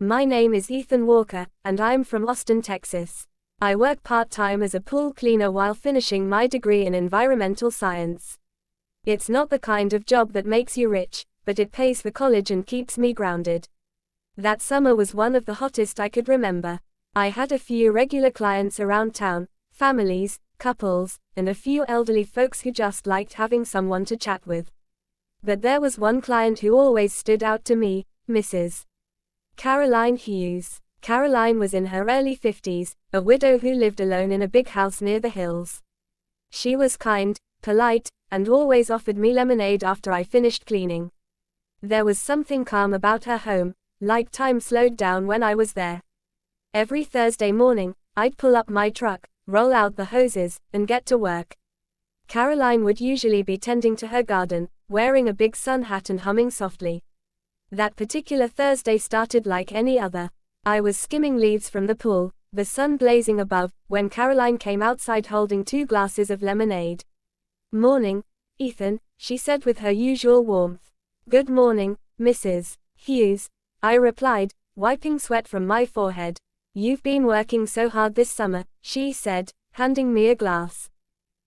My name is Ethan Walker, and I'm from Austin, Texas. I work part-time as a pool cleaner while finishing my degree in environmental science. It's not the kind of job that makes you rich, but it pays for college and keeps me grounded. That summer was one of the hottest I could remember. I had a few regular clients around town, families, couples, and a few elderly folks who just liked having someone to chat with. But there was one client who always stood out to me, Mrs. Caroline Hughes. Caroline was in her early 50s, a widow who lived alone in a big house near the hills. She was kind, polite, and always offered me lemonade after I finished cleaning. There was something calm about her home, like time slowed down when I was there. Every Thursday morning, I'd pull up my truck, roll out the hoses, and get to work. Caroline would usually be tending to her garden, wearing a big sun hat and humming softly. That particular Thursday started like any other. I was skimming leaves from the pool, the sun blazing above, when Caroline came outside holding 2 glasses of lemonade. "Morning, Ethan," she said with her usual warmth. "Good morning, Mrs. Hughes," I replied, wiping sweat from my forehead. "You've been working so hard this summer," she said, handing me a glass.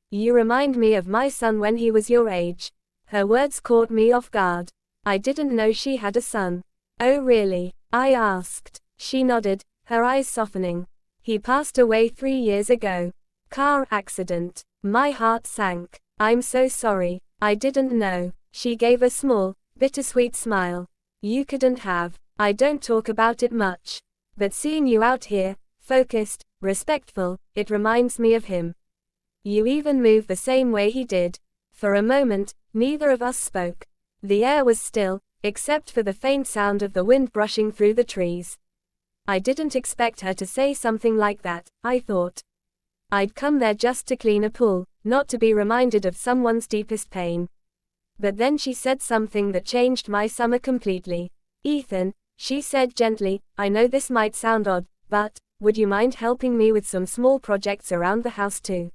"You remind me of my son when he was your age." Her words caught me off guard. I didn't know she had a son. "Oh really?" I asked. She nodded, her eyes softening. "He passed away 3 years ago. Car accident." My heart sank. "I'm so sorry. I didn't know." She gave a small, bittersweet smile. "You couldn't have. I don't talk about it much. But seeing you out here, focused, respectful, it reminds me of him. You even move the same way he did." For a moment, neither of us spoke. The air was still, except for the faint sound of the wind brushing through the trees. I didn't expect her to say something like that, I thought. I'd come there just to clean a pool, not to be reminded of someone's deepest pain. But then she said something that changed my summer completely. "Ethan," she said gently, "I know this might sound odd, but would you mind helping me with some small projects around the house too?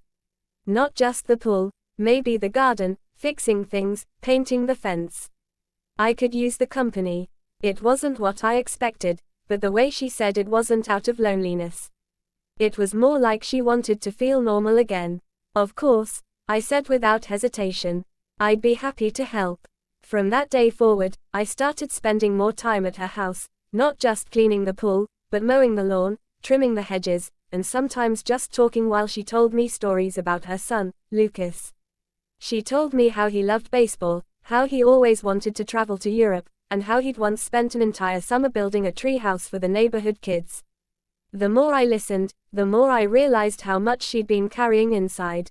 Not just the pool, maybe the garden, fixing things, painting the fence." I could use the company. It wasn't what I expected, but the way she said it wasn't out of loneliness. It was more like she wanted to feel normal again. "Of course," I said without hesitation. "I'd be happy to help." From that day forward, I started spending more time at her house, not just cleaning the pool, but mowing the lawn, trimming the hedges, and sometimes just talking while she told me stories about her son, Lucas. She told me how he loved baseball, how he always wanted to travel to Europe, and how he'd once spent an entire summer building a tree house for the neighborhood kids. The more I listened, the more I realized how much she'd been carrying inside.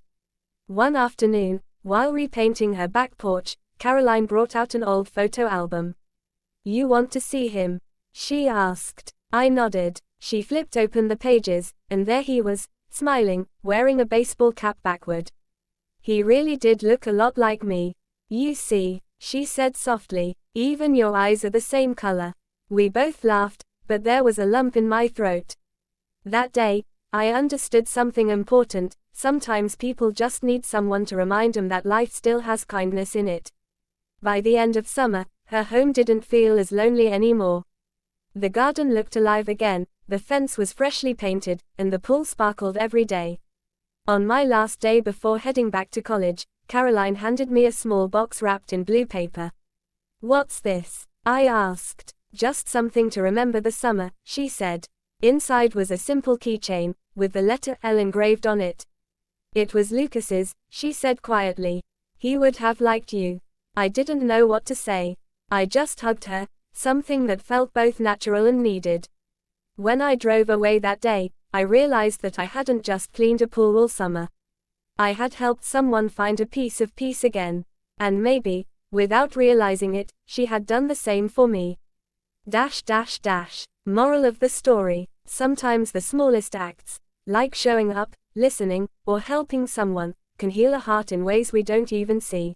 One afternoon, while repainting her back porch, Caroline brought out an old photo album. "You want to see him?" she asked. I nodded. She flipped open the pages, and there he was, smiling, wearing a baseball cap backward. He really did look a lot like me. "You see," she said softly, "even your eyes are the same color." We both laughed, but there was a lump in my throat. That day, I understood something important. Sometimes people just need someone to remind them that life still has kindness in it. By the end of summer, her home didn't feel as lonely anymore. The garden looked alive again, the fence was freshly painted, and the pool sparkled every day. On my last day before heading back to college, Caroline handed me a small box wrapped in blue paper. "What's this?" I asked. "Just something to remember the summer," she said. Inside was a simple keychain, with the letter L engraved on it. "It was Lucas's," she said quietly. "He would have liked you." I didn't know what to say. I just hugged her, something that felt both natural and needed. When I drove away that day, I realized that I hadn't just cleaned a pool all summer. I had helped someone find a piece of peace again. And maybe, without realizing it, she had done the same for me. Moral of the story: sometimes the smallest acts, like showing up, listening, or helping someone, can heal a heart in ways we don't even see.